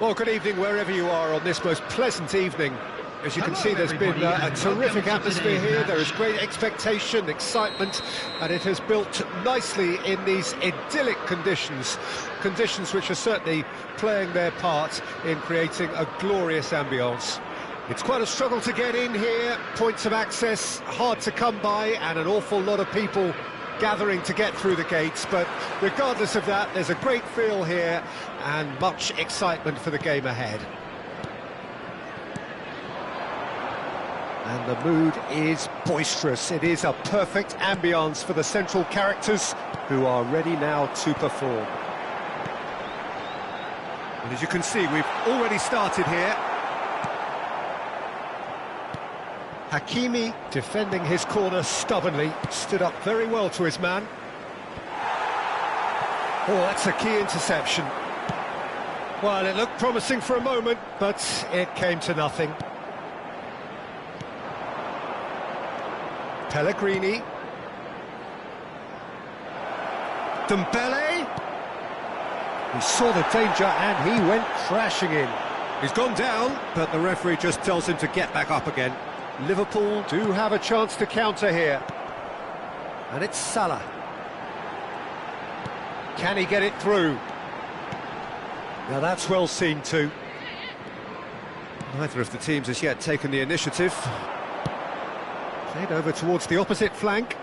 Well, good evening wherever you are on this most pleasant evening. As you can see, there's been a terrific atmosphere here. There is great expectation, excitement, and it has built nicely in these idyllic conditions. Conditions which are certainly playing their part in creating a glorious ambience. It's quite a struggle to get in here, points of access hard to come by, and an awful lot of people gathering to get through the gates, but regardless of that, there's a great feel here and much excitement for the game ahead. And the mood is boisterous. It is a perfect ambience for the central characters who are ready now to perform. And as you can see, we've already started here. Hakimi, defending his corner stubbornly, stood up very well to his man. Oh, that's a key interception. Well, it looked promising for a moment, but it came to nothing. Pellegrini. Dembele. He saw the danger and he went crashing in. He's gone down, but the referee just tells him to get back up again. Liverpool do have a chance to counter here. And it's Salah. Can he get it through? Now that's well seen too. Neither of the teams has yet taken the initiative. Played over towards the opposite flank.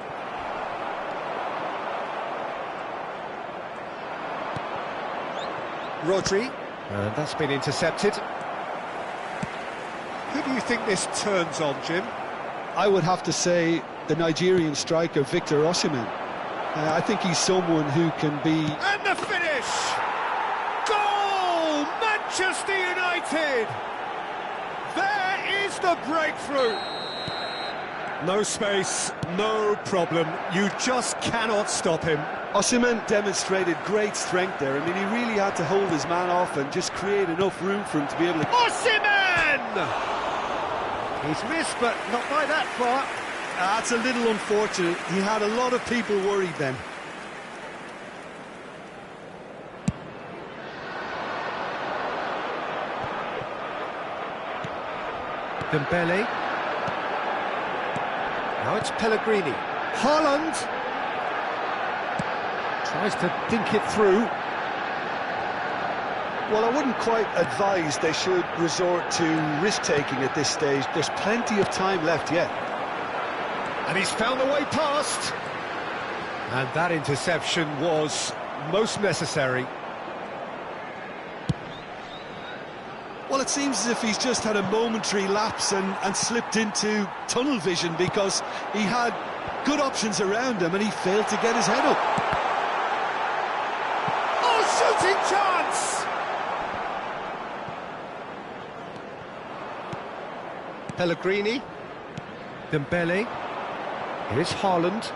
Rodri. And that's been intercepted. Who do you think this turns on, Jim? I would have to say the Nigerian striker Victor Osimhen. I think he's someone who can be... And the finish! Goal! Manchester United! There is the breakthrough! No space, no problem. You just cannot stop him. Osimhen demonstrated great strength there. I mean, he really had to hold his man off and just create enough room for him to be able to... Osimhen! He's missed, but not by that far. That's a little unfortunate. He had a lot of people worried then. Dembele. Now it's Pellegrini. Haaland tries to dink it through. Well, I wouldn't quite advise they should resort to risk-taking at this stage. There's plenty of time left yet. And he's found the way past. And that interception was most necessary. Well, it seems as if he's just had a momentary lapse and slipped into tunnel vision because he had good options around him and he failed to get his head up. Oh, shooting chance! Pellegrini. Dembele. Here's Haaland.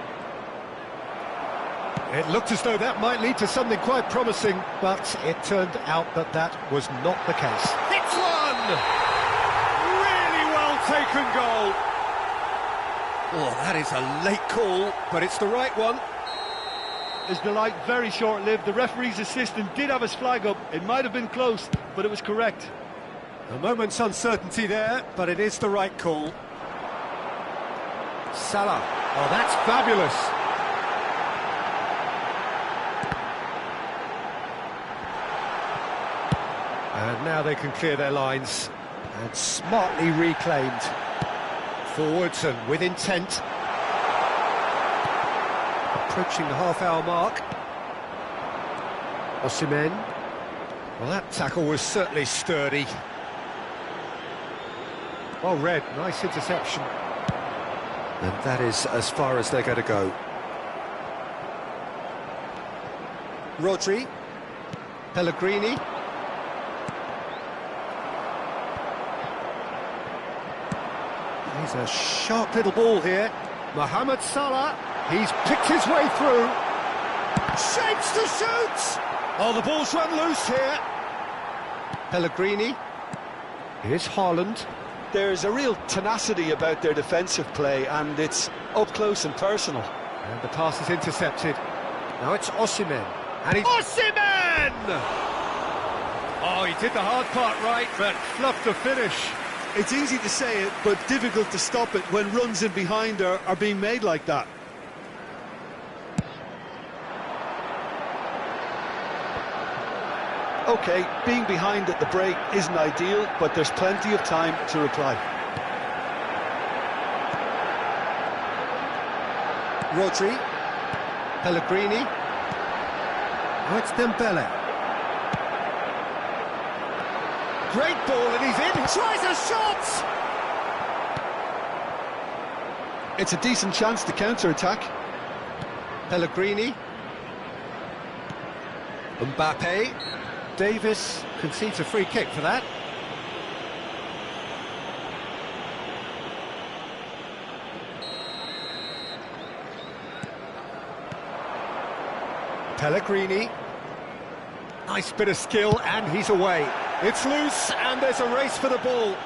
It looked as though that might lead to something quite promising, but it turned out that that was not the case. It's one! Really well taken goal. Oh, that is a late call, but it's the right one. His delight very short-lived. The referee's assistant did have his flag up. It might have been close, but it was correct. A moment's uncertainty there, but it is the right call. Salah. Oh, that's fabulous. And now they can clear their lines. And smartly reclaimed. Forwards and with intent. Approaching the half-hour mark. Osimhen. Well, that tackle was certainly sturdy. Well read, nice interception. And that is as far as they're going to go. Rodri. Pellegrini. He's a sharp little ball here. Mohamed Salah. He's picked his way through. Shapes to shoot! Oh, the ball's run loose here. Pellegrini. Here's Haaland. There's a real tenacity about their defensive play, and it's up close and personal. And the pass is intercepted. Now it's Osimhen. And he's... Osimhen! Oh, he did the hard part right, but fluffed the finish. It's easy to say it, but difficult to stop it when runs in behind are being made like that. OK, being behind at the break isn't ideal, but there's plenty of time to reply. Rodri, Pellegrini, oh, it's Dembele. Great ball and he's in, tries a shot! It's a decent chance to counter-attack. Pellegrini, Mbappe, Davis concedes a free kick for that. Pellegrini, nice bit of skill and he's away. It's loose and there's a race for the ball.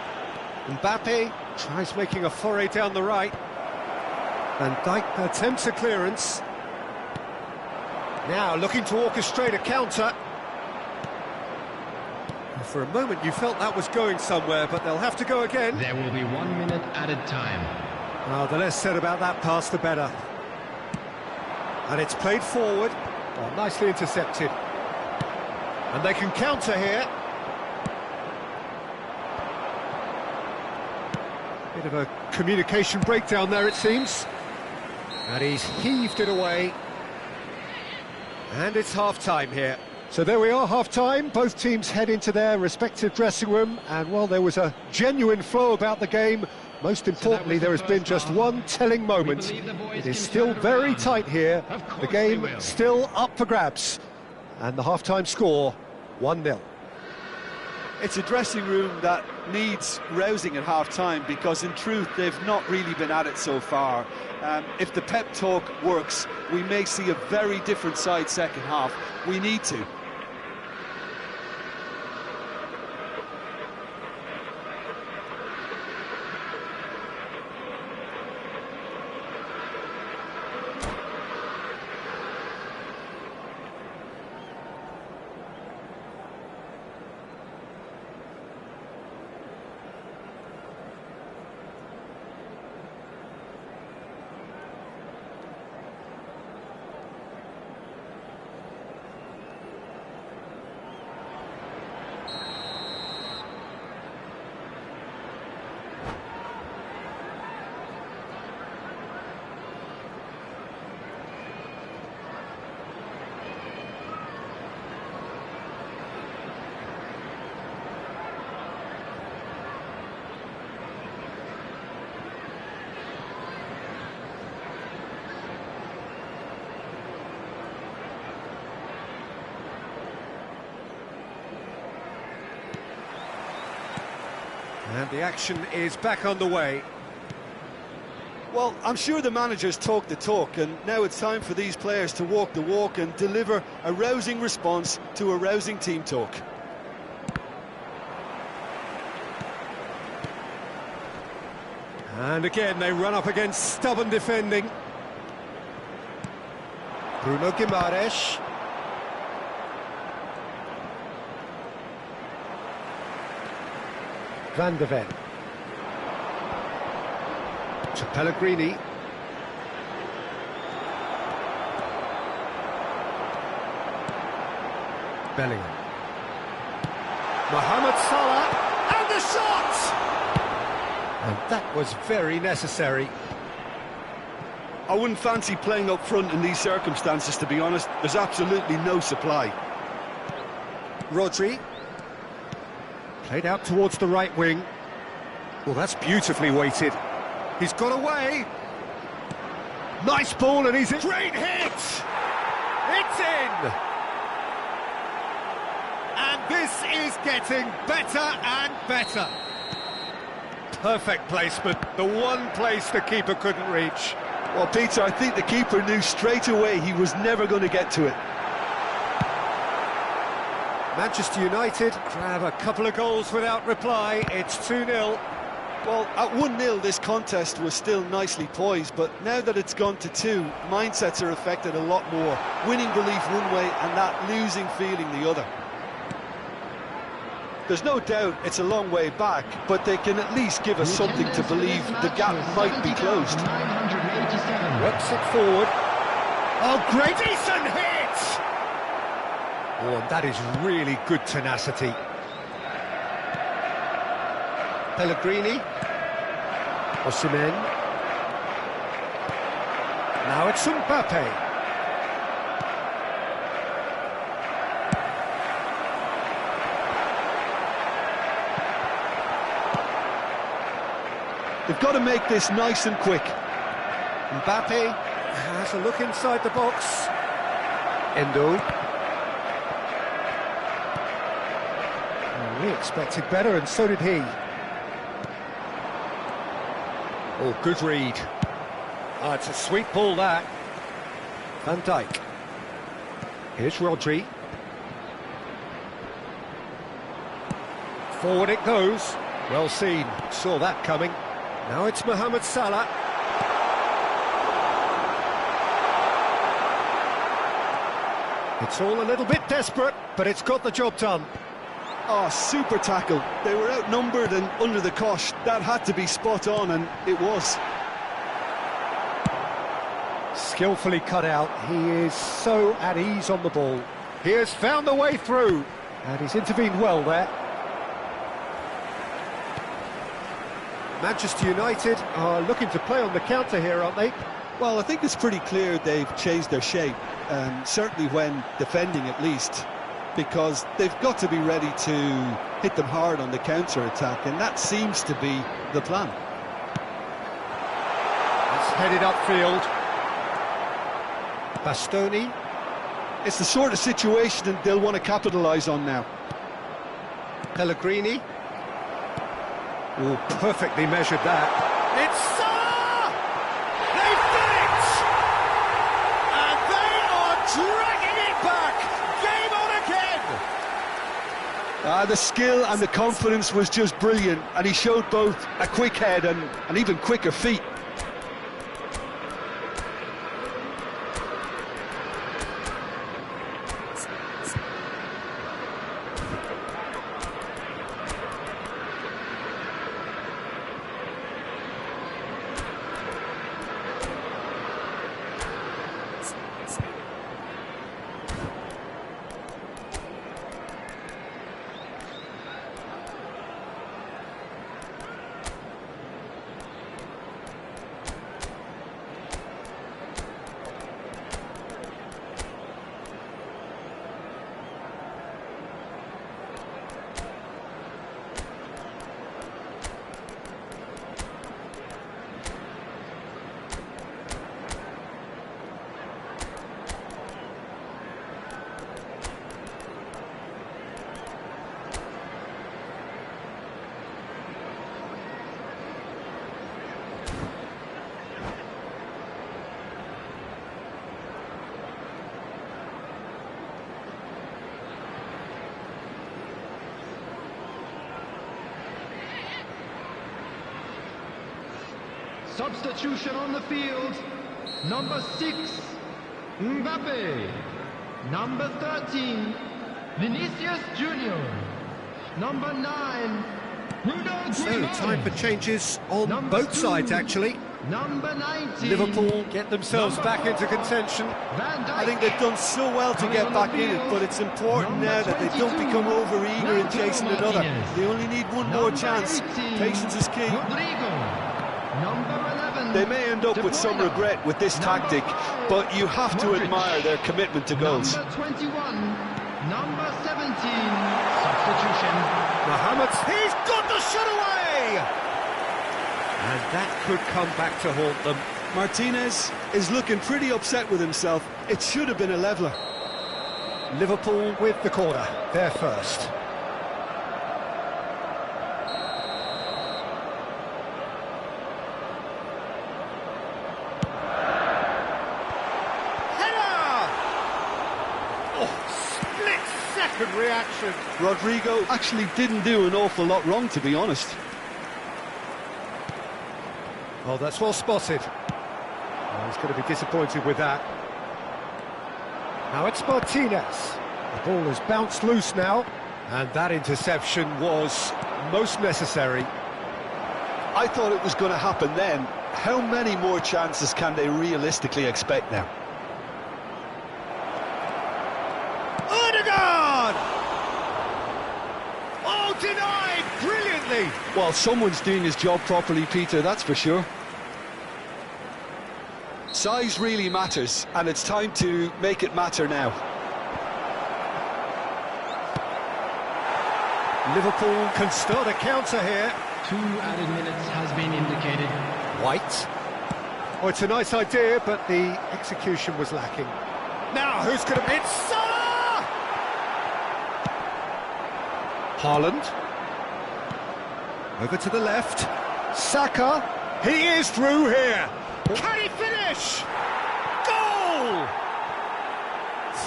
Mbappe tries making a foray down the right. Van Dijk attempts a clearance. Now looking to orchestrate a counter. For a moment you felt that was going somewhere, but they'll have to go again. There will be 1 minute added time. Well, the less said about that pass, the better. And it's played forward. Well, nicely intercepted. And they can counter here. Bit of a communication breakdown there, it seems. And he's heaved it away. And it's half-time here. So there we are, half-time. Both teams head into their respective dressing room. And while there was a genuine flow about the game, most importantly, there has been just one telling moment. It is still very tight here. The game still up for grabs. And the half-time score, 1-0. It's a dressing room that needs rousing at half-time because, in truth, they've not really been at it so far. If the pep talk works, we may see a very different side second half. We need to. And the action is back on the way. Well, I'm sure the managers talk the talk, and now it's time for these players to walk the walk and deliver a rousing response to a rousing team talk. And again, they run up against stubborn defending. Bruno Guimaraes. Van de Ven. To Pellegrini. Bellingham. Mohamed Salah. And the shot! And that was very necessary. I wouldn't fancy playing up front in these circumstances, to be honest. There's absolutely no supply. Rodri. Played out towards the right wing. Well, that's beautifully weighted. He's got away. Nice ball, and he's in. Great hit! It's in! And this is getting better and better. Perfect placement. The one place the keeper couldn't reach. Well, Peter, I think the keeper knew straight away he was never going to get to it. Manchester United grab a couple of goals without reply. It's 2-0. Well, at 1-0 this contest was still nicely poised, but now that it's gone to 2, mindsets are affected a lot more. Winning belief one way and that losing feeling the other. There's no doubt it's a long way back, but they can at least give us something to believe the gap might be closed. 987. Works it forward. Oh, great! Decent hit! Oh, and that is really good tenacity. Pellegrini. Osimhen. Now it's Mbappe. They've got to make this nice and quick. Mbappe has a look inside the box. Endo. Oh, we expected better, and so did he. Oh, good read. Oh, it's a sweet ball, that. Van Dijk. Here's Rodri. Forward it goes. Well seen. Saw that coming. Now it's Mohamed Salah. It's all a little bit desperate, but it's got the job done. Oh, super tackle. They were outnumbered and under the cosh. That had to be spot on, and it was. Skillfully cut out. He is so at ease on the ball. He has found the way through, and he's intervened well there. Manchester United are looking to play on the counter here, aren't they? Well, I think it's pretty clear they've changed their shape, certainly when defending at least, because they've got to be ready to hit them hard on the counter-attack, and that seems to be the plan. It's headed upfield. Bastoni. It's the sort of situation they'll want to capitalise on now. Pellegrini. Oh, perfectly measured that. It's Salah! They've done it! And they are dragging it back! Game on again! The skill and the confidence was just brilliant, and he showed both a quick head and an even quicker feet. Substitution on the field. Number 6, Mbappe. Number 13, Vinicius Junior. Number 9, Rudolf. So, time for changes on both sides, actually. Number 19, Liverpool get themselves back into contention. Van Dijk. I think they've done so well to get back in it, but it's important now that they don't become over-eager in chasing another. They only need one more chance. Patience is key. Rodrigo. Number 11. They may end up with some regret with this tactic, but you have to admire their commitment to goals. Number 21. Number 17. Substitution. Mohamed, he's got the shot away! And that could come back to haunt them. Martinez is looking pretty upset with himself. It should have been a leveller. Liverpool with the corner, they're first. Reaction. Rodrigo actually didn't do an awful lot wrong, to be honest. Oh, that's well spotted. Oh, he's going to be disappointed with that. Now it's Martinez. The ball has bounced loose now. And that interception was most necessary. I thought it was going to happen then. How many more chances can they realistically expect now? Odegaard! Oh, denied brilliantly! Well, someone's doing his job properly, Peter, that's for sure. Size really matters, and it's time to make it matter now. Liverpool can start a counter here. 2 added minutes has been indicated. White. Oh, it's a nice idea, but the execution was lacking. Now, who's going to beat Salah? Haaland. Over to the left. Saka. He is through here. Can he finish? Goal!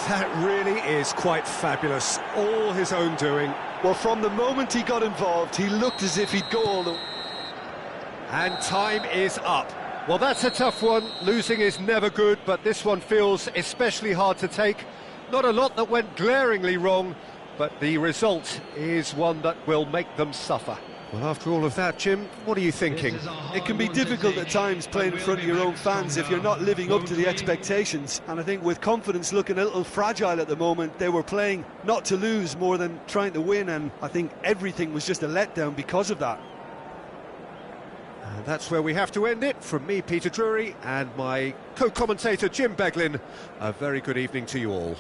That really is quite fabulous. All his own doing. Well, from the moment he got involved, he looked as if he'd go all the... And time is up. Well, that's a tough one. Losing is never good, but this one feels especially hard to take. Not a lot that went glaringly wrong, but the result is one that will make them suffer. Well, after all of that, Jim, what are you thinking? It can be difficult at times playing in front of your own fans if you're not living up to the expectations. And I think with confidence looking a little fragile at the moment, they were playing not to lose more than trying to win, and I think everything was just a letdown because of that. And that's where we have to end it. From me, Peter Drury, and my co-commentator, Jim Beglin, a very good evening to you all.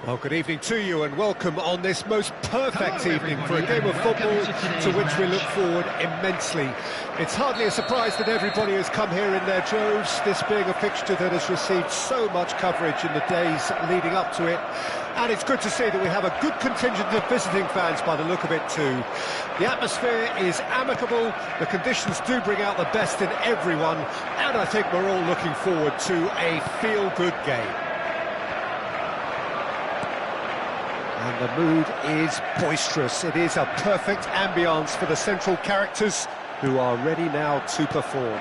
Well, good evening to you and welcome on this most perfect evening for a game of football to which we look forward immensely. It's hardly a surprise that everybody has come here in their droves, this being a fixture that has received so much coverage in the days leading up to it. And it's good to see that we have a good contingent of visiting fans by the look of it too. The atmosphere is amicable, the conditions do bring out the best in everyone, and I think we're all looking forward to a feel-good game. And the mood is boisterous. It is a perfect ambience for the central characters who are ready now to perform.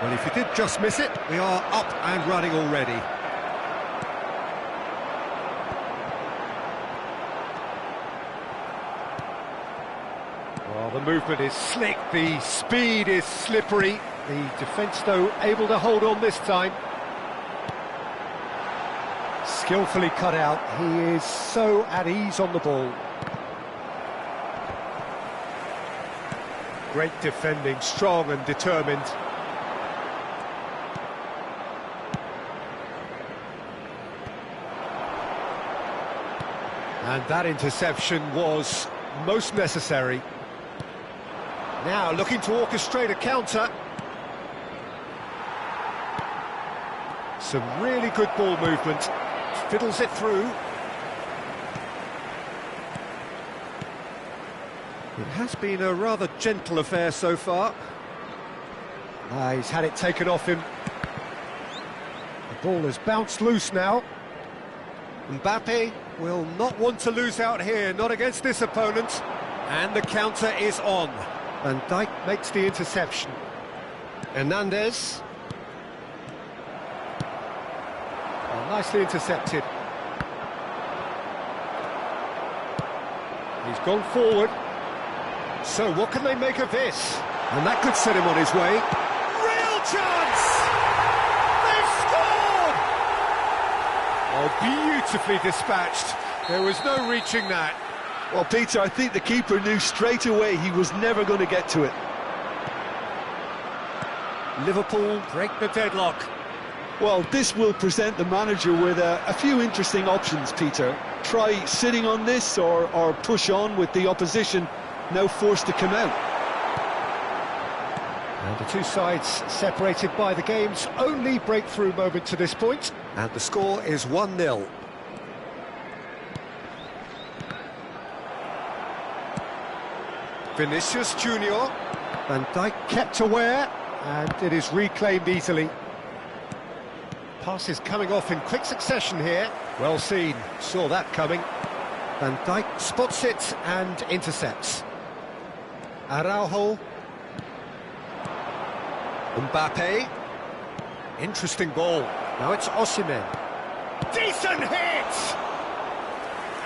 Well, if you did just miss it, we are up and running already. Well, the movement is slick, the speed is slippery. The defence, though, able to hold on this time. Skillfully cut out, he is so at ease on the ball. Great defending, strong and determined. And that interception was most necessary. Now looking to orchestrate a counter. Some really good ball movement. Fiddles it through. It has been a rather gentle affair so far. He's had it taken off him. The ball has bounced loose now. Mbappe will not want to lose out here, not against this opponent. And the counter is on. Van Dijk makes the interception. Hernandez. Nicely intercepted. He's gone forward. So what can they make of this? And that could set him on his way. Real chance! They've scored! Oh, beautifully dispatched. There was no reaching that. Well, Peter, I think the keeper knew straight away he was never going to get to it. Liverpool break the deadlock. Well, this will present the manager with a few interesting options, Peter. Try sitting on this or push on with the opposition now forced to come out. And the two sides separated by the game's only breakthrough moment to this point. And the score is 1-0. Vinicius Junior. Van Dijk kept aware, and it is reclaimed easily. Passes coming off in quick succession here. Well seen, saw that coming. Van Dijk spots it and intercepts. Araujo. Mbappe. Interesting ball. Now it's Osimhen. Decent hit!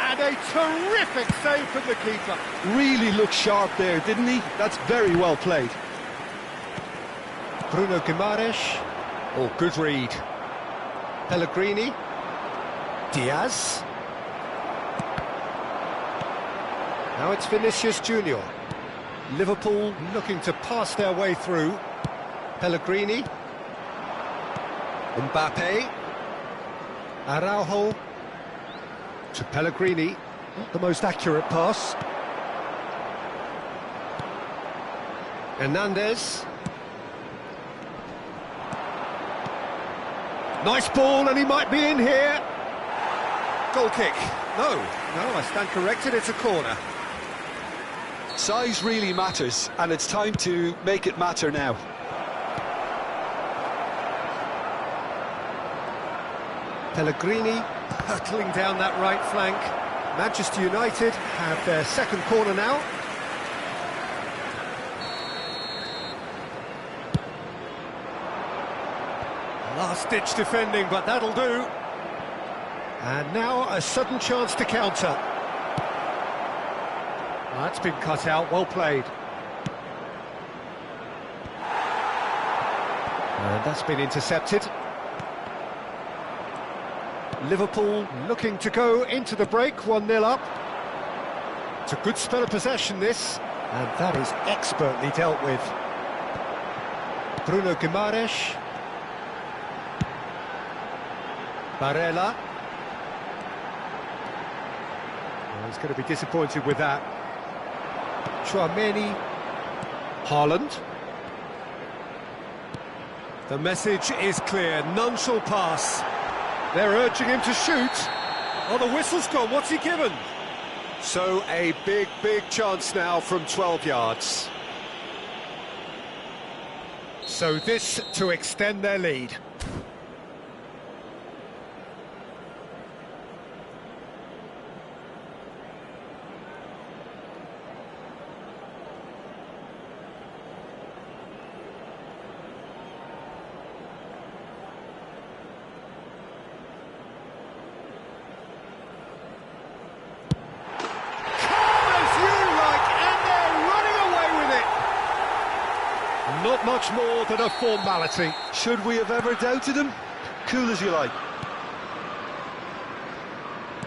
And a terrific save from the keeper. Really looked sharp there, didn't he? That's very well played. Bruno Guimaraes. Oh, good read. Pellegrini, Diaz. Now it's Vinicius Junior. Liverpool looking to pass their way through. Pellegrini. Mbappe. Araujo. To Pellegrini. Not the most accurate pass. Hernandez. Nice ball, and he might be in here. Goal kick. No, I stand corrected, it's a corner. Size really matters, and it's time to make it matter now. Pellegrini hurtling down that right flank. Manchester United have their second corner now. Last-ditch defending, but that'll do. And now a sudden chance to counter. That's been cut out, well played. And that's been intercepted. Liverpool looking to go into the break, 1-0 up. It's a good spell of possession, this. And that is expertly dealt with. Bruno Guimaraes. Barella. Well, he's going to be disappointed with that. Chouameni. Haaland. The message is clear, none shall pass. They're urging him to shoot. Oh, the whistle's gone, what's he given? So a big chance now from 12 yards. So this to extend their lead. Not much more than a formality. Should we have ever doubted him? Cool as you like.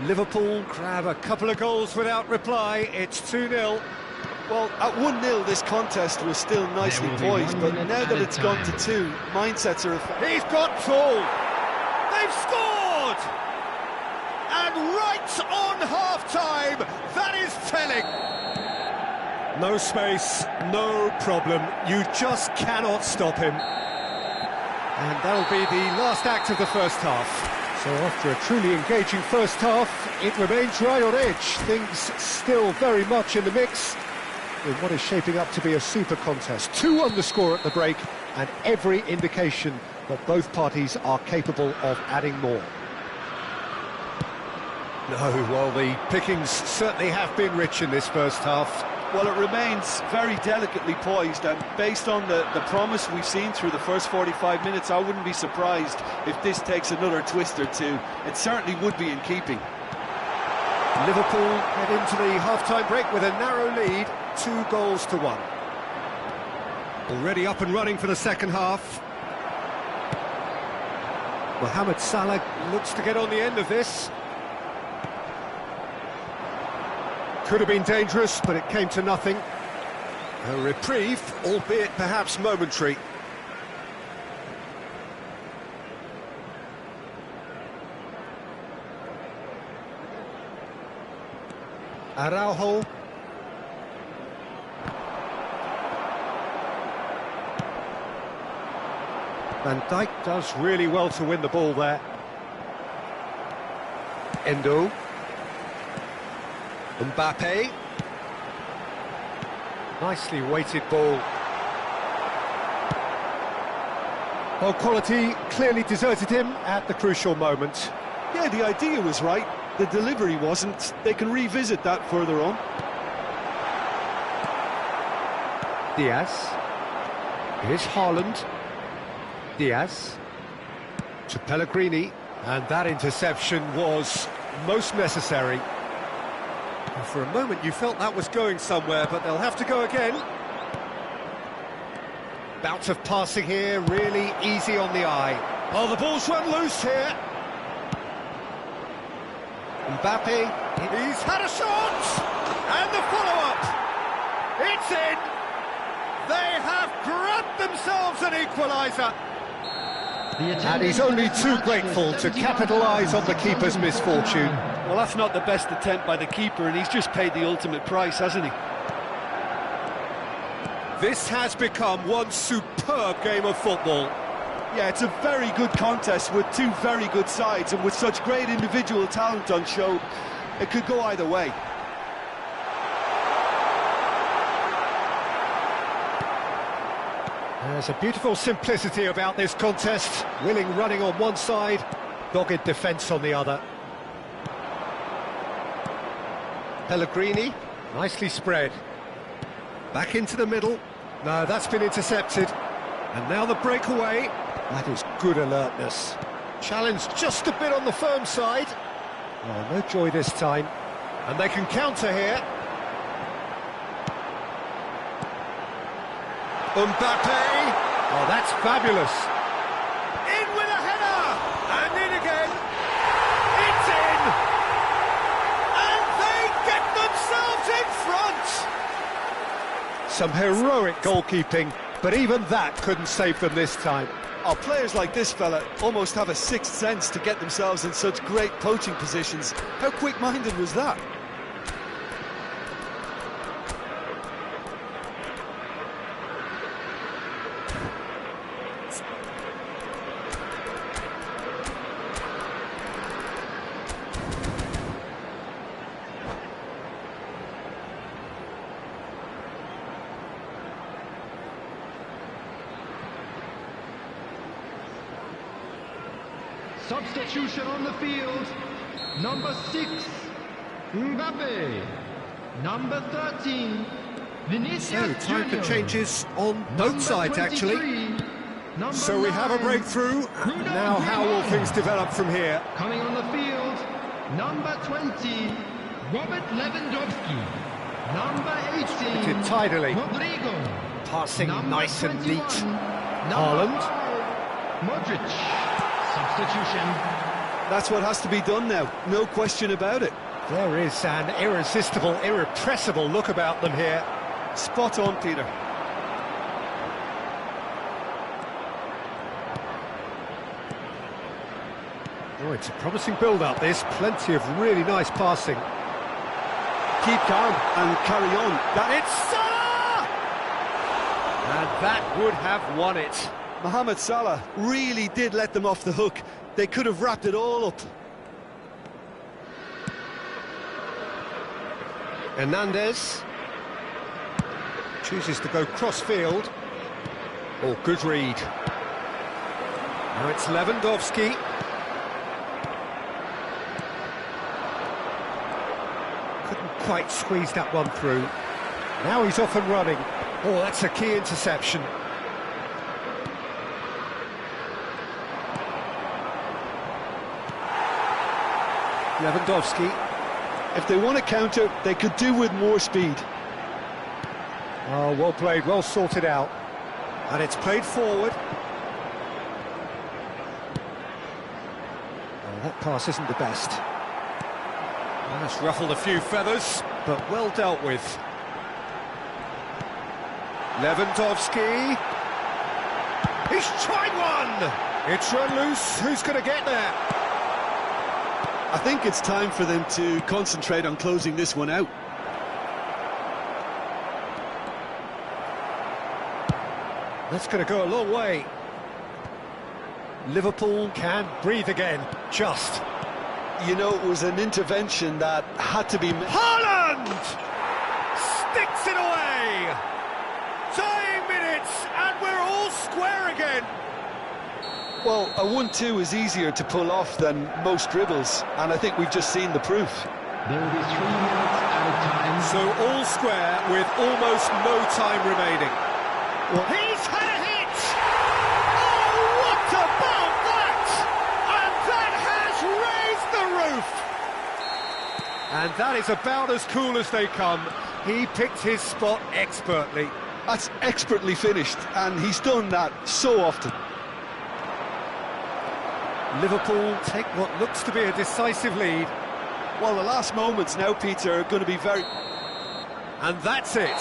Liverpool grab a couple of goals without reply. It's 2-0. Well, at 1-0 this contest was still nicely poised, but now that it's gone to 2, mindsets are affected. He's got Paul. They've scored! And right on half-time, that is telling. No space, no problem. You just cannot stop him. And that'll be the last act of the first half. So after a truly engaging first half, it remains right on edge. Things still very much in the mix in what is shaping up to be a super contest. 2 on the score at the break, and every indication that both parties are capable of adding more. No, well, the pickings certainly have been rich in this first half. Well, it remains very delicately poised, and based on the promise we've seen through the first 45 minutes, I wouldn't be surprised if this takes another twist or two. It certainly would be in keeping. Liverpool head into the half-time break with a narrow lead, 2-1. Already up and running for the second half. Mohamed Salah looks to get on the end of this. Could have been dangerous, but it came to nothing. A reprieve, albeit perhaps momentary. Araujo. Van Dijk does really well to win the ball there. Endo. Mbappe. Nicely weighted ball. Well, quality clearly deserted him at the crucial moment. Yeah, the idea was right, the delivery wasn't. They can revisit that further on. Diaz. Here's Haaland. Diaz. To Pellegrini. And that interception was most necessary. For a moment you felt that was going somewhere, but they'll have to go again. Bout of passing here, really easy on the eye. Oh, the ball's run loose here. Mbappe, he's had a shot! And the follow-up! It's in! They have grabbed themselves an equaliser! And he's only too grateful to capitalise on the keeper's misfortune. Well, that's not the best attempt by the keeper, and he's just paid the ultimate price, hasn't he? This has become one superb game of football. Yeah, it's a very good contest with 2 very good sides, and with such great individual talent on show, it could go either way. There's a beautiful simplicity about this contest. Willing running on one side, dogged defence on the other. Pellegrini, nicely spread. Back into the middle. No, that's been intercepted. And now the breakaway. That is good alertness. Challenge just a bit on the firm side. Oh, no joy this time. And they can counter here. Mbappe! Oh, that's fabulous. In with a header! And in again. It's in! And they get themselves in front! Some heroic goalkeeping, but even that couldn't save them this time. Oh, players like this fella almost have a sixth sense to get themselves in such great poaching positions. How quick-minded was that? Substitution on the field. Number 6, Mbappe. Number 13, Vinicius So, time for Junior. changes on Number both sides, actually. 23, number So we have a 9, breakthrough. Bruno Now, how will Fernandes. things develop from here? Coming on the field, number 20, Robert Lewandowski. Number 18, It tidily. Rodrigo. Passing Number nice and 21, neat. number Haaland. 5, Modric. Substitution. That's what has to be done now, no question about it. There is an irresistible, irrepressible look about them here. Spot on, Peter. Oh, it's a promising build-up, this. Plenty of really nice passing. Keep calm and carry on. It's Salah! And that would have won it. Mohamed Salah really did let them off the hook. They could have wrapped it all up. Hernandez chooses to go cross-field. Oh, good read. Now it's Lewandowski. Couldn't quite squeeze that one through. Now he's off and running. Oh, that's a key interception. Lewandowski. If they want to counter, they could do with more speed. Oh, well played, well sorted out. And it's played forward. Oh, that pass isn't the best. Well, that's ruffled a few feathers, but well dealt with. Lewandowski. He's tried one! It's run loose. Who's going to get there? I think it's time for them to concentrate on closing this one out. That's going to go a long way. Liverpool can breathe again, just. You know, it was an intervention that had to be... Haaland! Sticks it away! Dying minutes, and we're all square again. Well, a 1-2 is easier to pull off than most dribbles, and I think we've just seen the proof. There will be 3 minutes at a time. So all square with almost no time remaining. Well, He's had a hit! Oh, what about that? And that has raised the roof! And that is about as cool as they come. He picked his spot expertly. that's expertly finished, and he's done that so often. Liverpool take what looks to be a decisive lead. Well, the last moments now, Peter, are going to be very... And that's it.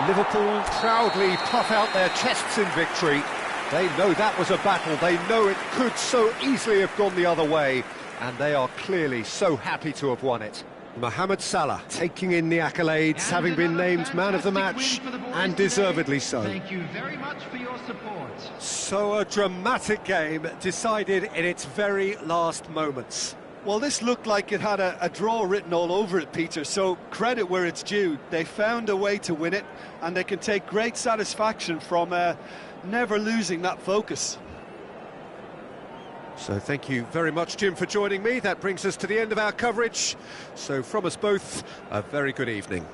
Liverpool proudly puff out their chests in victory. They know that was a battle. They know it could so easily have gone the other way. And they are clearly so happy to have won it. Mohamed Salah taking in the accolades, having been named man of the match, and deservedly so. Thank you very much for your support. So a dramatic game decided in its very last moments. Well, this looked like it had a draw written all over it, Peter, so credit where it's due. They found a way to win it, and they can take great satisfaction from never losing that focus. So thank you very much, Jim, for joining me. That brings us to the end of our coverage. So from us both, a very good evening.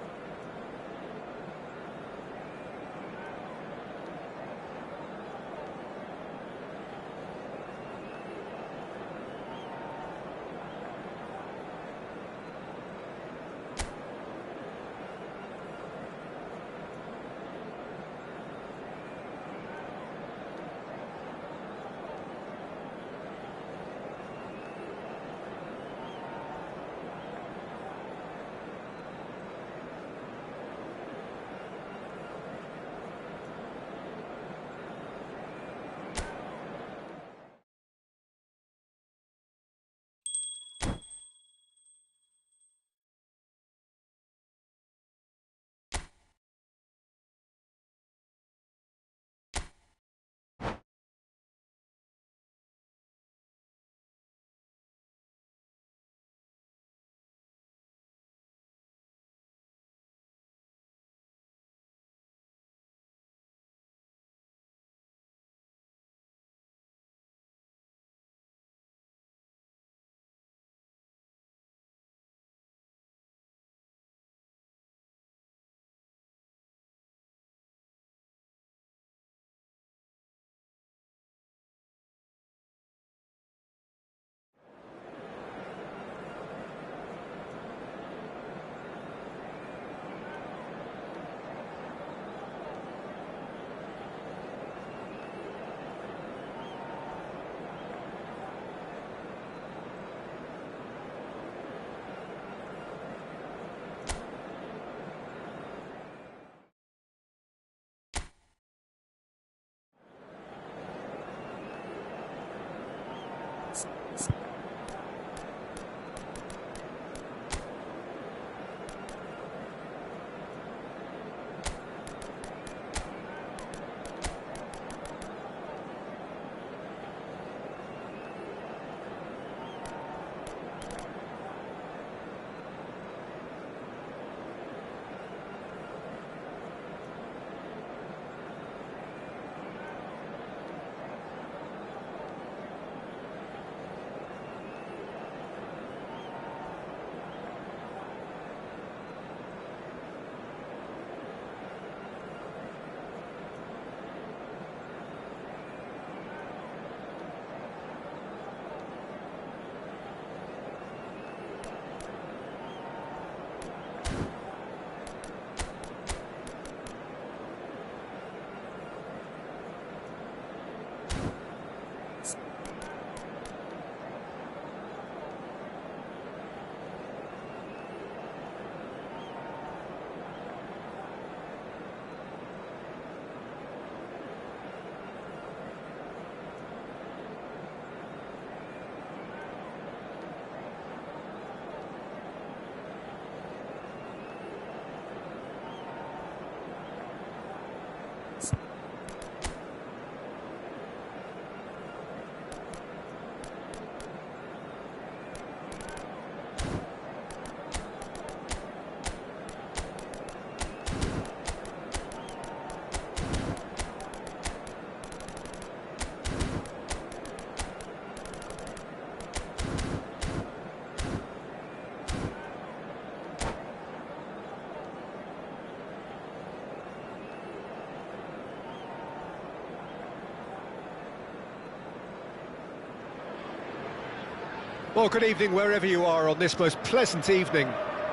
Well, good evening wherever you are on this most pleasant evening.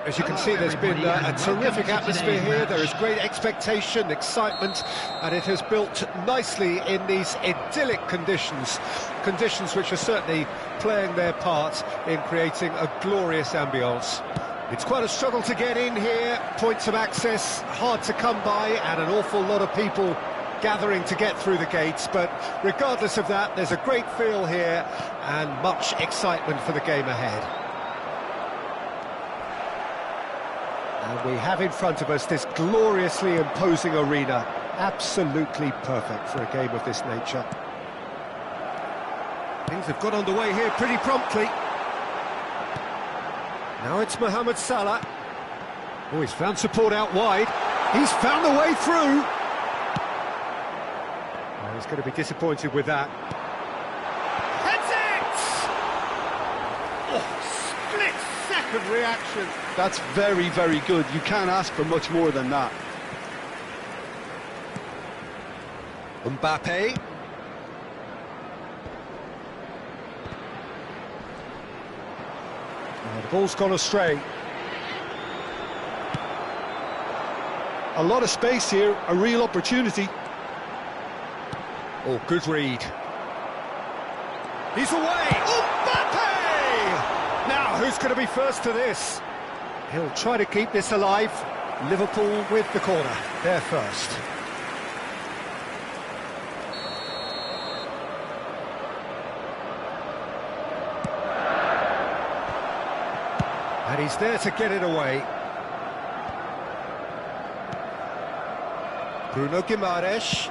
As you can see, there's been a terrific atmosphere here. There is great expectation, excitement, and it has built nicely in these idyllic conditions. Conditions which are certainly playing their part in creating a glorious ambience. It's quite a struggle to get in here, points of access hard to come by, and an awful lot of people gathering to get through the gates, but regardless of that, there's a great feel here and much excitement for the game ahead. And we have in front of us this gloriously imposing arena, absolutely perfect for a game of this nature. Things have got underway here pretty promptly. Now it's Mohamed Salah. Oh, he's found support out wide. He's found the way through. Oh, he's going to be disappointed with that. That's it! Oh, split-second reaction. That's very, very good. You can't ask for much more than that. Mbappe. Oh, the ball's gone astray. A lot of space here, a real opportunity. Oh, good read. He's away! Mbappe! Now, who's going to be first to this? He'll try to keep this alive. Liverpool with the corner. They're first. And he's there to get it away. Bruno Guimaraes.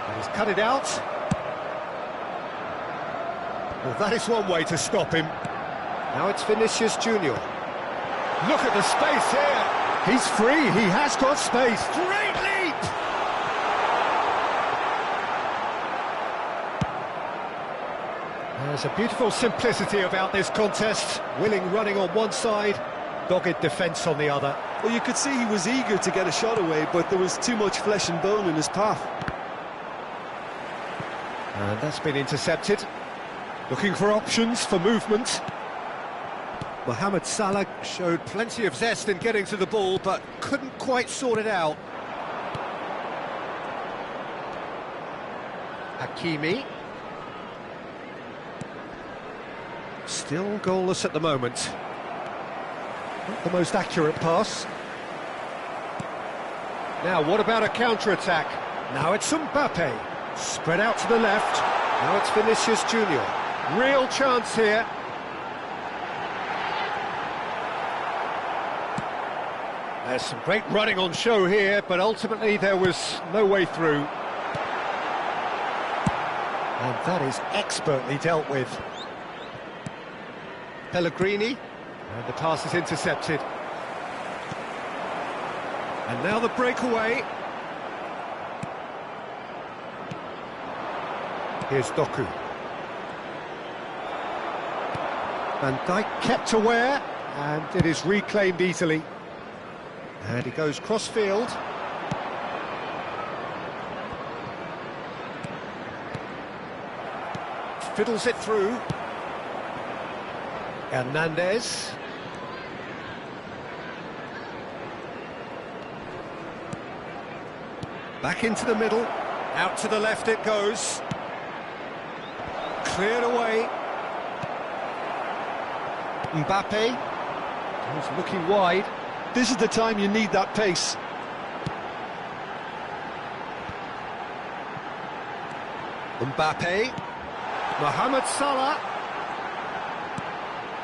And he's cut it out. Well, that is one way to stop him. Now it's Vinicius Junior. Look at the space here. He's free, he has got space. Great leap! There's a beautiful simplicity about this contest. Willing running on one side, dogged defence on the other. Well, you could see he was eager to get a shot away, but there was too much flesh and bone in his path. And that's been intercepted. Looking for options for movement. Mohamed Salah showed plenty of zest in getting to the ball, but couldn't quite sort it out. Hakimi. Still goalless at the moment. Not the most accurate pass. Now, what about a counter-attack? Now it's Mbappe. Spread out to the left. Now it's Vinicius Junior. Real chance here. There's some great running on show here, but ultimately there was no way through. And that is expertly dealt with. Pellegrini, and the pass is intercepted. And now the breakaway. Here's Doku. Van Dijk kept aware, and it is reclaimed easily. And he goes cross-field. Fiddles it through. Hernandez. Back into the middle. Out to the left it goes. Cleared away. Mbappe. He's looking wide. This is the time you need that pace. Mbappe. Mohamed Salah.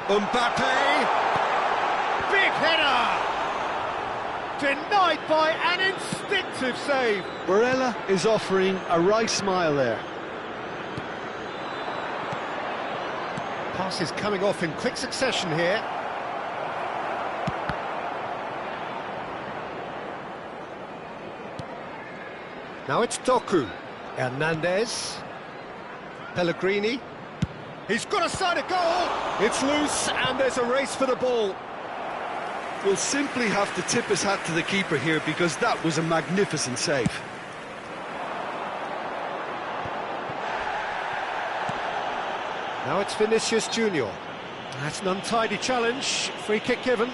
Mbappe. Big header. Denied by an instinctive save. Barella is offering a right smile there. Pass is coming off in quick succession here. Now it's Doku. Hernandez. Pellegrini. He's got a side of goal. It's loose and there's a race for the ball. We'll simply have to tip his hat to the keeper here because that was a magnificent save. Now it's Vinicius Junior. That's an untidy challenge. Free kick given.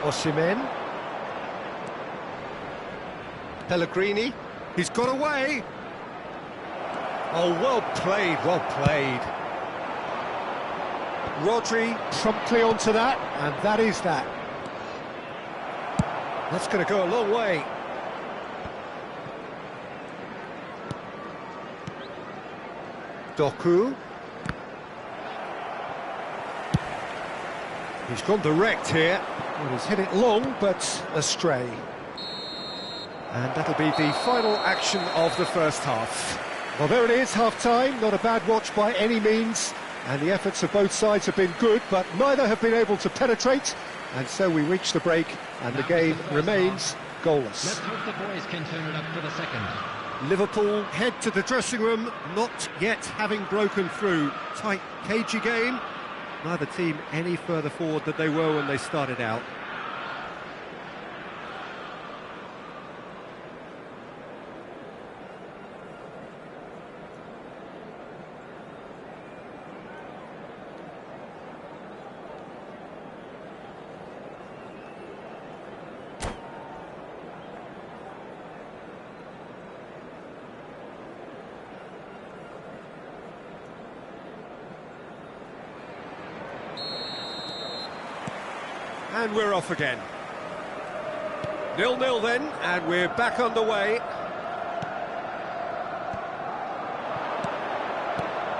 Osimhen. Pellegrini. He's got away. Oh, well played, well played. Rodri promptly onto that, and that is that. That's going to go a long way. Doku. He's gone direct here. Well, he's hit it long, but astray. And that'll be the final action of the first half. Well, there it is, half-time. Not a bad watch by any means. And the efforts of both sides have been good, but neither have been able to penetrate. And so we reach the break, and the game remains goalless. Let's hope the boys can turn it up for the second. Liverpool head to the dressing room, not yet having broken through. Tight, cagey game. Neither team any further forward than they were when they started out. And we're off again. 0-0 then, and we're back underway.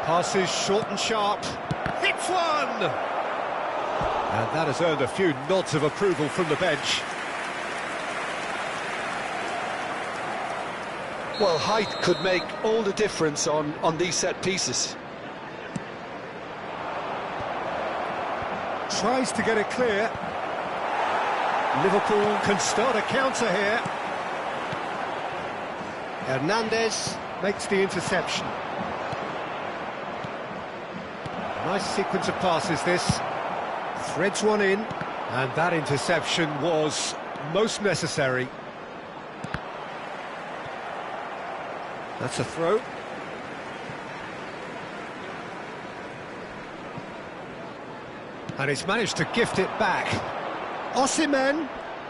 Passes short and sharp. Hits one! And that has earned a few nods of approval from the bench. Well, height could make all the difference on these set pieces. Tries to get it clear. Liverpool can start a counter here. Hernandez makes the interception. Nice sequence of passes this. Threads one in, and that interception was most necessary. That's a throw. And he's managed to gift it back. Osimhen.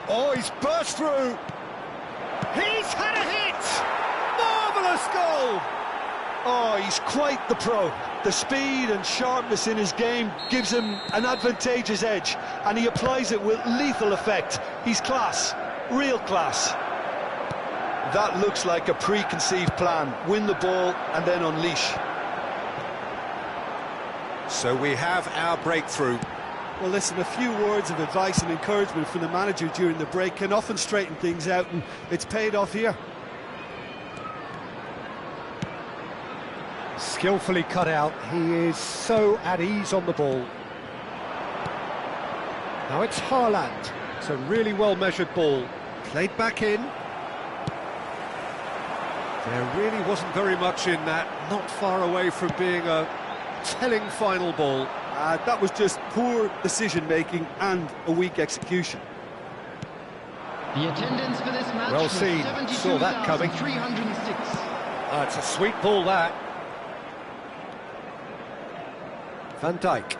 Oh, he's burst through. He's had a hit! Marvellous goal! Oh, he's quite the pro. The speed and sharpness in his game gives him an advantageous edge, and he applies it with lethal effect. He's class, real class. That looks like a preconceived plan. Win the ball and then unleash. So we have our breakthrough. Well, listen, a few words of advice and encouragement from the manager during the break can often straighten things out, and it's paid off here. Skillfully cut out. He is so at ease on the ball. Now it's Haaland. It's a really well-measured ball. Played back in. There really wasn't very much in that. Not far away from being a telling final ball. That was just poor decision-making and a weak execution. The attendance for this match Well was seen. Saw that coming. 72,306. It's a sweet ball, that. Van Dijk.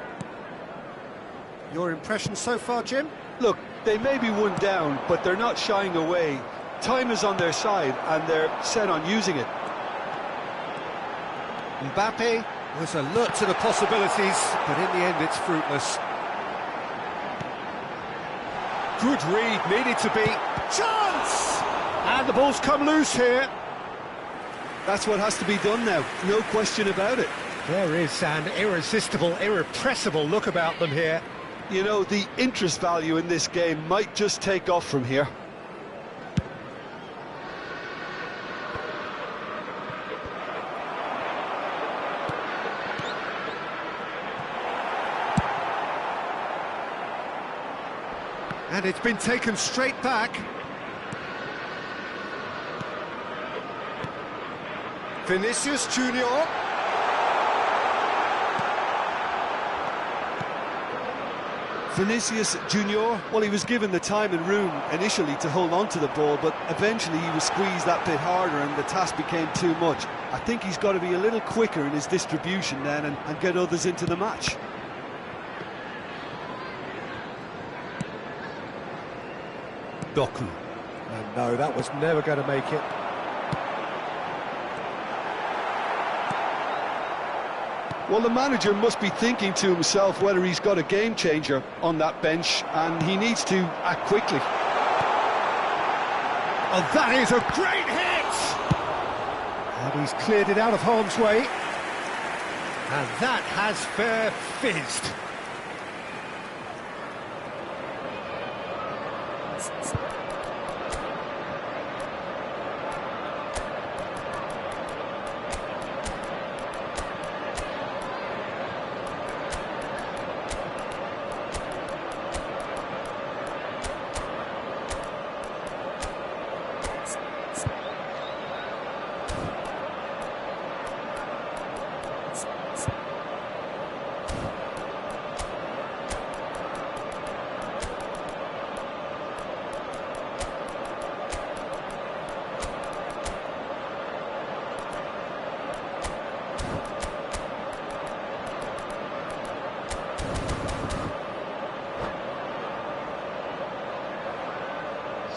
Your impression so far, Jim? Look, they may be one down, but they're not shying away. Time is on their side, and they're set on using it. Mbappe was alert to the possibilities, but in the end it's fruitless. Good read, needed to be. Chance! And the ball's come loose here. That's what has to be done now, no question about it. There is an irresistible, irrepressible look about them here. You know, the interest value in this game might just take off from here. And it's been taken straight back. Vinicius Junior. Vinicius Junior, well, he was given the time and room initially to hold on to the ball, but eventually he was squeezed that bit harder and the task became too much. I think he's got to be a little quicker in his distribution then and get others into the match. Doku. And no, that was never going to make it. Well, the manager must be thinking to himself whether he's got a game changer on that bench, and he needs to act quickly. Oh, that is a great hit! And he's cleared it out of harm's way. And that has fair fizzed.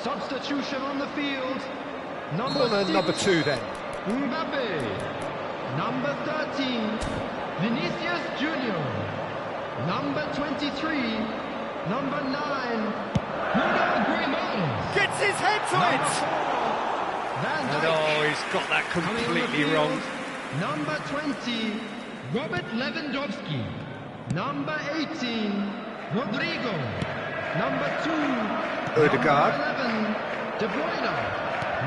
Substitution on the field. Corner number 2 then. Mbappe. Number 13, Vinicius Junior. Number 23, number 9, Bruno Grimaldo. Gets his head to Number it! 4, Van And Dijk. oh, he's got that Coming on the completely field, wrong. Number 20, Robert Lewandowski. Number 18, Rodrigo. Number 2, Odegaard. Number 11, De Bruyne.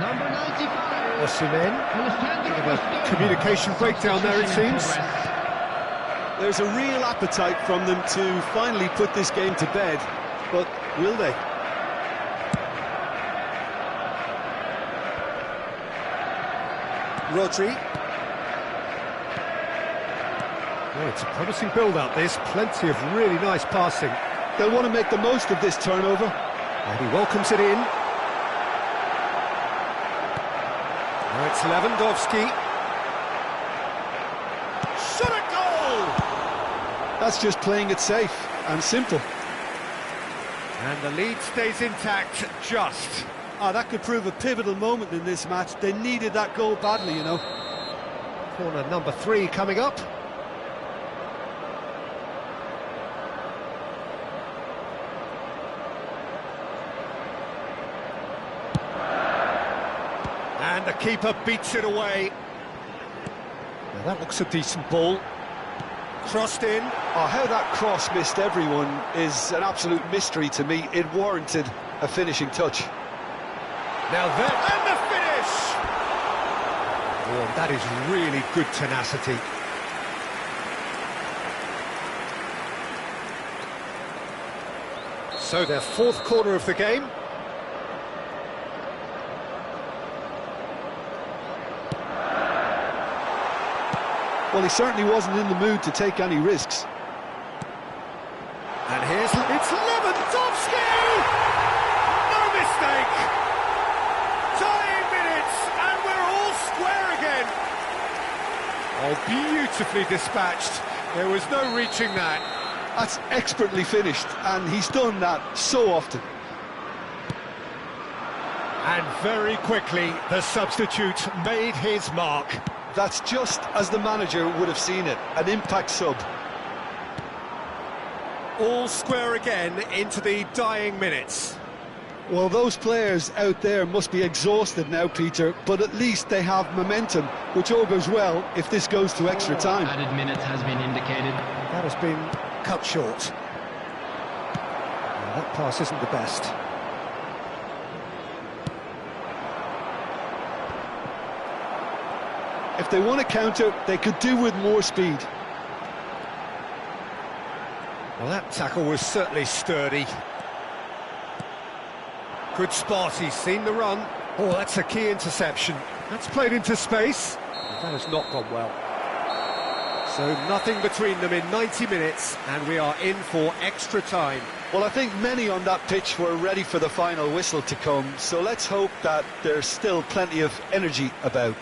Number 95, Osimhen. Alessandro Bit of a Bastoni. communication breakdown there, it Substitution in seems. progress. There's a real appetite from them to finally put this game to bed, but will they? Rodri. Oh, it's a promising build-up, this. Plenty of really nice passing. They'll want to make the most of this turnover. And he welcomes it in. Now it's Lewandowski. Shot a goal! That's just playing it safe and simple. And the lead stays intact, just. That could prove a pivotal moment in this match. They needed that goal badly, you know. Corner number 3 coming up. And the keeper beats it away. Now that looks a decent ball. Crossed in. Oh, how that cross missed everyone is an absolute mystery to me. It warranted a finishing touch. Now there, and the finish! Oh, that is really good tenacity. So their 4th corner of the game. Well, he certainly wasn't in the mood to take any risks. And it's Lewandowski! No mistake! Tying minutes, and we're all square again. Oh, beautifully dispatched. There was no reaching that. That's expertly finished, and he's done that so often. And very quickly, the substitute made his mark. That's just as the manager would have seen it, an impact sub. All square again into the dying minutes. Well, those players out there must be exhausted now, Peter, but at least they have momentum, which all goes well if this goes to extra time. Added minutes has been indicated. That has been cut short. Well, that pass isn't the best. If they want to counter, they could do with more speed. Well, that tackle was certainly sturdy. Good spot, he's seen the run. Oh, that's a key interception. That's played into space. That has not gone well. So nothing between them in 90 minutes, and we are in for extra time. Well, I think many on that pitch were ready for the final whistle to come, so let's hope that there's still plenty of energy about.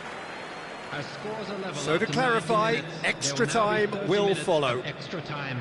So to clarify, extra time will follow. Extra time.